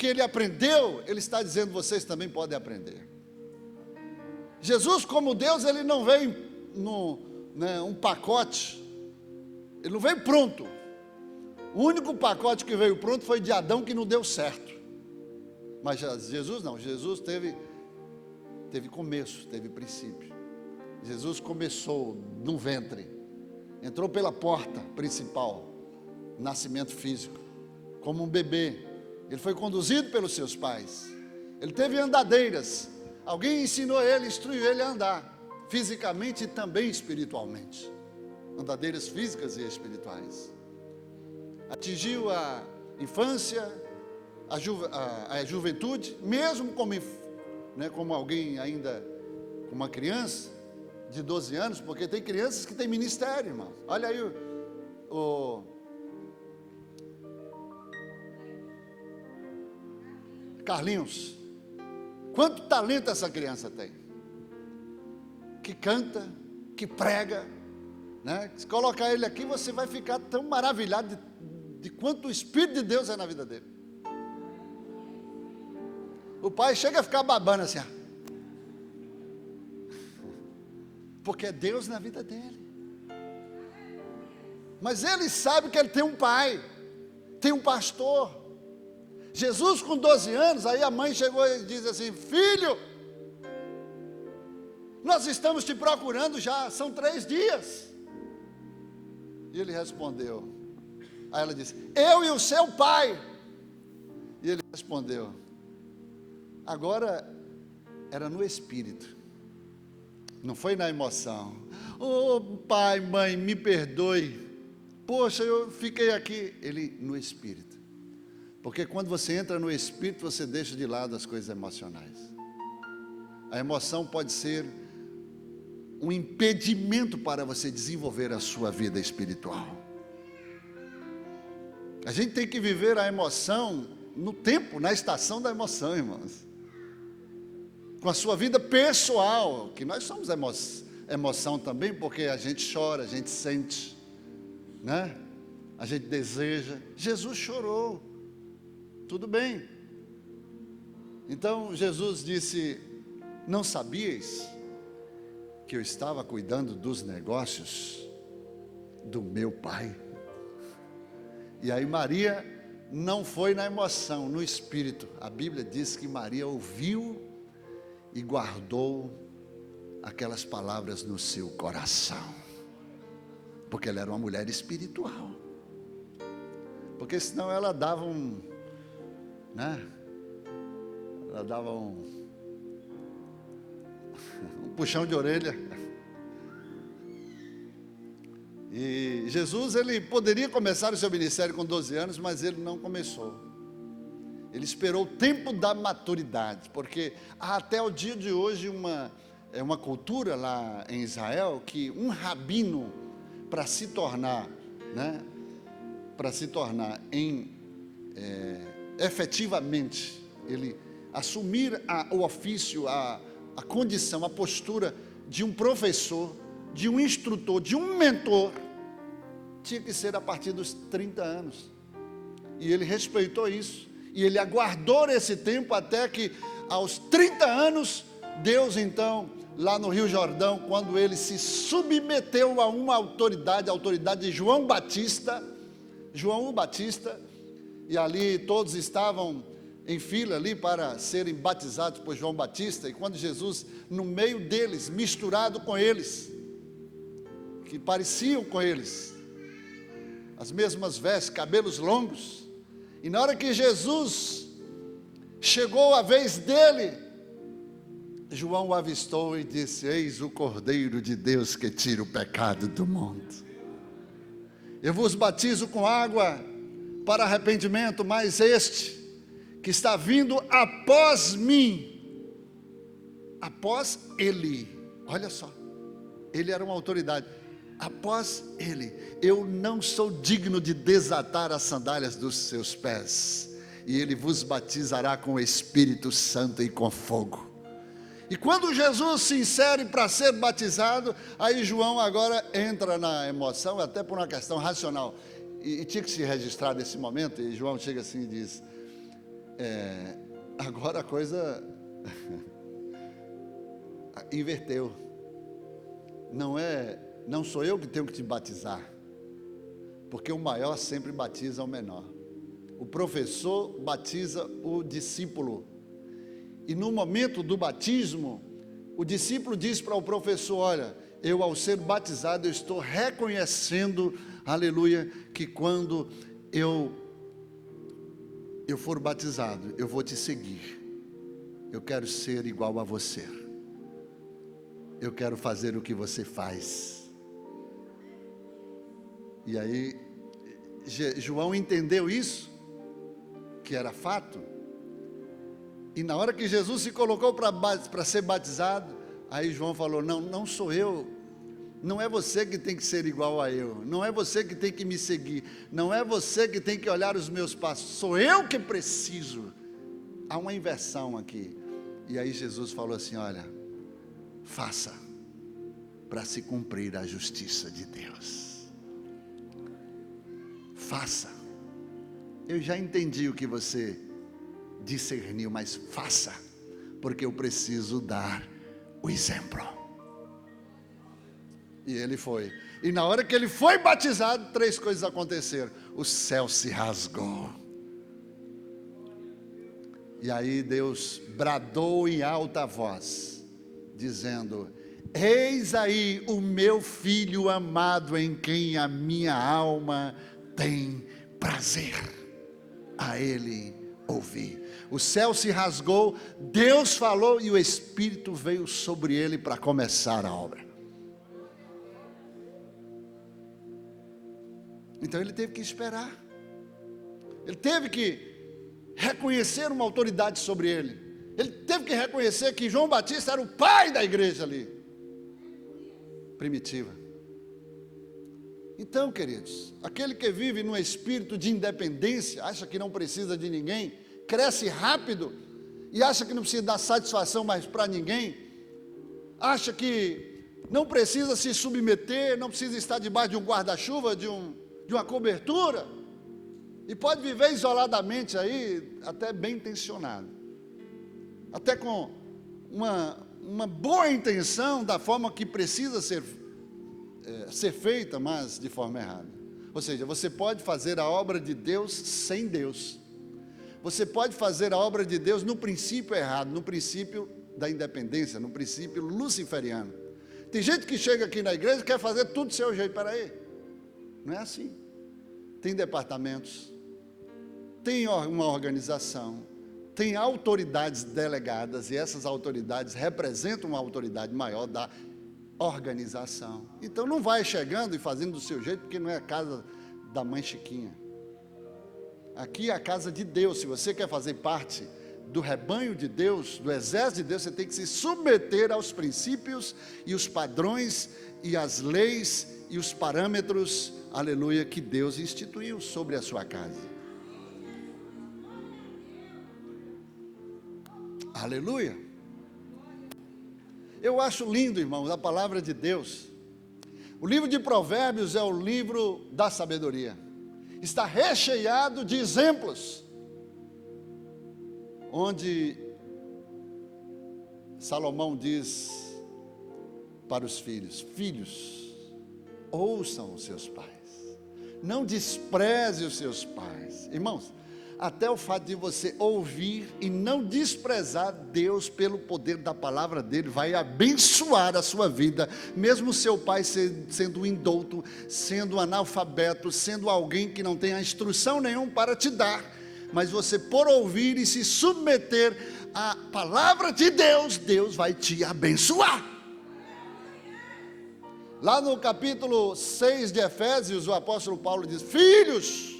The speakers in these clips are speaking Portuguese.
que ele aprendeu, ele está dizendo, vocês também podem aprender. Jesus, como Deus, ele não veio um pacote, ele não veio pronto. O único pacote que veio pronto foi de Adão, que não deu certo. Mas Jesus não, Jesus teve começo, teve princípio. Jesus começou no ventre, entrou pela porta principal, nascimento físico, como um bebê. Ele foi conduzido pelos seus pais, ele teve andadeiras, alguém ensinou ele, instruiu ele a andar, fisicamente e também espiritualmente, andadeiras físicas e espirituais. Atingiu a infância, a juventude, mesmo como alguém ainda, como uma criança de 12 anos, porque tem crianças que têm ministério, irmão. Olha aí o Carlinhos, quanto talento essa criança tem, que canta, que prega, né? Se colocar ele aqui, você vai ficar tão maravilhado de quanto o Espírito de Deus é na vida dele. O pai chega a ficar babando assim, porque é Deus na vida dele. Mas ele sabe que ele tem um pai, tem um pastor. Jesus com 12 anos, aí a mãe chegou e disse assim, filho, nós estamos te procurando já, são 3 dias. E ele respondeu, aí ela disse, eu e o seu pai. E ele respondeu, agora era no espírito, não foi na emoção. Oh pai, mãe, me perdoe, poxa, eu fiquei aqui. Ele no espírito, porque quando você entra no espírito, você deixa de lado as coisas emocionais. A emoção pode ser um impedimento para você desenvolver a sua vida espiritual. A gente tem que viver a emoção no tempo, na estação da emoção, irmãos. Com a sua vida pessoal, que nós somos emoção também, porque a gente chora, a gente sente, né? A gente deseja. Jesus chorou, tudo bem. Então Jesus disse, não sabias que eu estava cuidando dos negócios do meu pai? E aí Maria não foi na emoção, no espírito. A Bíblia diz que Maria ouviu e guardou aquelas palavras no seu coração, porque ela era uma mulher espiritual. Porque senão ela dava ela dava um puxão de orelha. E Jesus, ele poderia começar o seu ministério com 12 anos, mas ele não começou. Ele esperou o tempo da maturidade, porque há até o dia de hoje uma cultura lá em Israel, que um rabino, para se tornar efetivamente, ele assumir o ofício, a condição, a postura de um professor, de um instrutor, de um mentor, tinha que ser a partir dos 30 anos. E ele respeitou isso, e ele aguardou esse tempo até que aos 30 anos, Deus então, lá no Rio Jordão, quando ele se submeteu a uma autoridade, a autoridade de João o Batista, e ali todos estavam em fila ali para serem batizados por João Batista, e quando Jesus, no meio deles, misturado com eles, que pareciam com eles, as mesmas vestes, cabelos longos, e na hora que Jesus chegou a vez dele, João o avistou e disse, eis o Cordeiro de Deus que tira o pecado do mundo. Eu vos batizo com água para arrependimento, mas este que está vindo após mim, após ele, olha só, ele era uma autoridade, após ele, eu não sou digno de desatar as sandálias dos seus pés, e ele vos batizará com o Espírito Santo e com fogo. E quando Jesus se insere para ser batizado, aí João agora entra na emoção, até por uma questão racional, e tinha que se registrar nesse momento, e João chega assim e diz, Agora a coisa inverteu. Não sou eu que tenho que te batizar, porque o maior sempre batiza o menor. O professor batiza o discípulo. E no momento do batismo, o discípulo diz para o professor: olha, eu ao ser batizado, eu estou reconhecendo, aleluia, que quando eu for batizado, eu vou te seguir. Eu quero ser igual a você. Eu quero fazer o que você faz. E aí, João entendeu isso, que era fato. E na hora que Jesus se colocou para ser batizado, aí João falou: não sou eu. Não é você que tem que ser igual a eu. Não é você que tem que me seguir. Não é você que tem que olhar os meus passos. Sou eu que preciso. Há uma inversão aqui. E aí Jesus falou assim: olha, faça para se cumprir a justiça de Deus. Faça. Eu já entendi o que você discerniu, mas faça, porque eu preciso dar o exemplo. E ele foi. E na hora que ele foi batizado, 3 coisas aconteceram. O céu se rasgou. E aí Deus bradou em alta voz, dizendo: eis aí o meu filho amado, em quem a minha alma tem prazer. A ele ouvir. O céu se rasgou, Deus falou e o Espírito veio sobre ele para começar a obra. Então ele teve que esperar. Ele teve que reconhecer uma autoridade sobre ele. Ele teve que reconhecer que João Batista era o pai da igreja ali, primitiva. Então, queridos, aquele que vive num espírito de independência, acha que não precisa de ninguém, cresce rápido e acha que não precisa dar satisfação mais para ninguém, acha que não precisa se submeter, não precisa estar debaixo de um guarda-chuva, de uma cobertura, e pode viver isoladamente aí, até bem intencionado, até com uma boa intenção da forma que precisa ser feita, mas de forma errada. Ou seja, você pode fazer a obra de Deus sem Deus. Você pode fazer a obra de Deus no princípio errado, no princípio da independência, no princípio luciferiano. Tem gente que chega aqui na igreja e quer fazer tudo do seu jeito. Peraí, não é assim. Tem departamentos, tem uma organização, tem autoridades delegadas, e essas autoridades representam uma autoridade maior da organização. Então não vai chegando e fazendo do seu jeito, porque não é a casa da mãe Chiquinha. Aqui é a casa de Deus. Se você quer fazer parte do rebanho de Deus, do exército de Deus, você tem que se submeter aos princípios e os padrões e as leis e os parâmetros, aleluia, que Deus instituiu sobre a sua casa. Aleluia. Eu acho lindo, irmãos, a palavra de Deus. O livro de Provérbios é o livro da sabedoria. Está recheado de exemplos, onde Salomão diz para os filhos: filhos, ouçam os seus pais, não despreze os seus pais. Irmãos, até o fato de você ouvir e não desprezar Deus pelo poder da palavra dele, vai abençoar a sua vida, mesmo seu pai sendo indouto, sendo analfabeto, sendo alguém que não tem a instrução nenhuma para te dar, mas você por ouvir e se submeter à palavra de Deus, Deus vai te abençoar. Lá no capítulo 6 de Efésios, o apóstolo Paulo diz: filhos,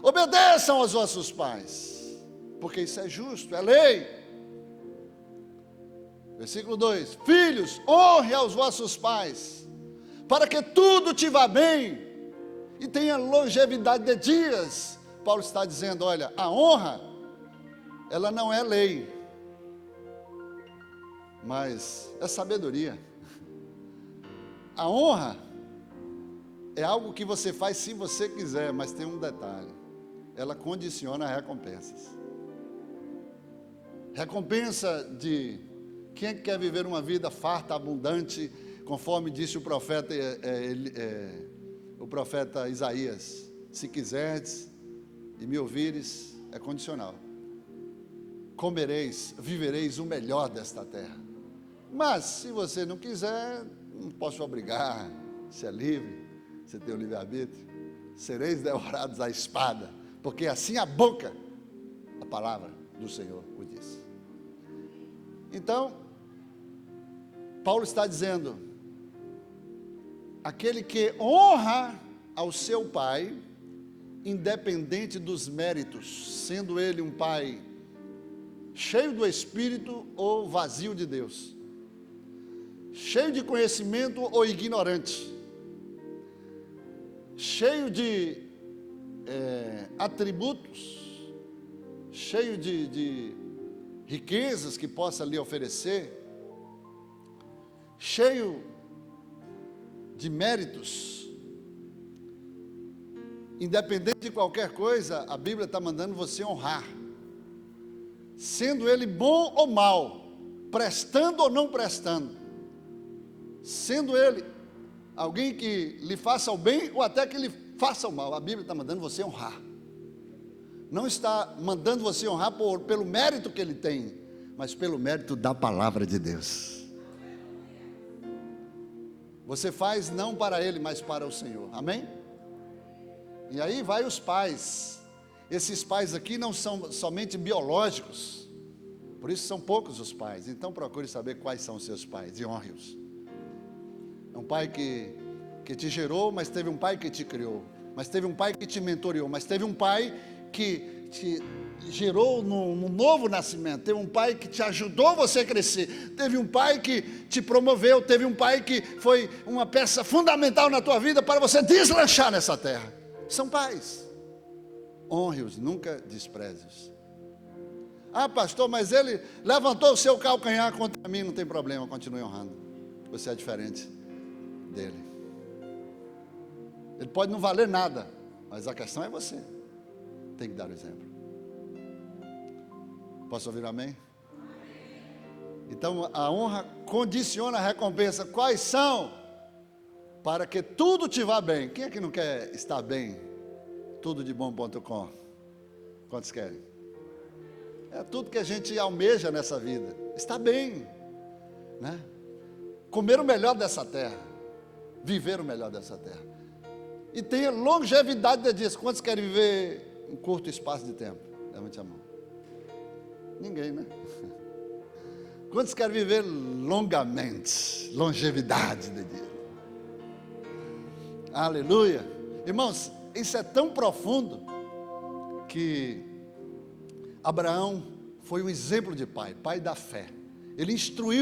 obedeçam aos vossos pais, porque isso é justo, é lei. Versículo 2: filhos, honre aos vossos pais, para que tudo te vá bem e tenha longevidade de dias. Paulo está dizendo: olha, a honra, ela não é lei, mas é sabedoria. A honra é algo que você faz se você quiser, mas tem um detalhe: ela condiciona recompensas. Recompensa de quem é que quer viver uma vida farta, abundante, conforme disse o profeta Isaías: se quiserdes e me ouvires, é condicional. Comereis, vivereis o melhor desta terra. Mas se você não quiser, não posso obrigar, você é livre, você tem o livre-arbítrio. Sereis devorados à espada, porque assim a palavra do Senhor o diz. Então, Paulo está dizendo: aquele que honra ao seu pai, independente dos méritos, sendo ele um pai cheio do Espírito ou vazio de Deus, cheio de conhecimento ou ignorante, cheio de atributos, cheio de riquezas que possa lhe oferecer, cheio de méritos, independente de qualquer coisa, a Bíblia está mandando você honrar, sendo ele bom ou mal, prestando ou não prestando, sendo ele alguém que lhe faça o bem ou até que lhe faça o mal. A Bíblia está mandando você honrar. Não está mandando você honrar pelo mérito que ele tem, mas pelo mérito da palavra de Deus. Você faz não para ele, mas para o Senhor. Amém? E aí vai os pais. Esses pais aqui não são somente biológicos, por isso são poucos os pais. Então procure saber quais são os seus pais e honre-os. É um pai que te gerou, mas teve um pai que te criou, mas teve um pai que te mentoreou, mas teve um pai que te gerou no novo nascimento, teve um pai que te ajudou você a crescer, teve um pai que te promoveu, teve um pai que foi uma peça fundamental na tua vida para você deslanchar nessa terra. São pais. Honre-os, nunca despreze-os. Ah, pastor, mas ele levantou o seu calcanhar contra mim. Não tem problema, continue honrando. Você é diferente dele. Ele pode não valer nada, mas a questão é você. Tem que dar o exemplo. Posso ouvir amém? Então a honra condiciona a recompensa. Quais são? Para que tudo te vá bem. Quem é que não quer estar bem? Tudodebom.com. Quantos querem? É tudo que a gente almeja nessa vida. Está bem, né? Comer o melhor dessa terra, viver o melhor dessa terra, e tenha longevidade de dias. Quantos querem viver um curto espaço de tempo? Levante a mão. Ninguém, né? Quantos querem viver longamente? Longevidade de dias. Aleluia. Irmãos, isso é tão profundo que Abraão foi um exemplo de pai da fé. Ele instruiu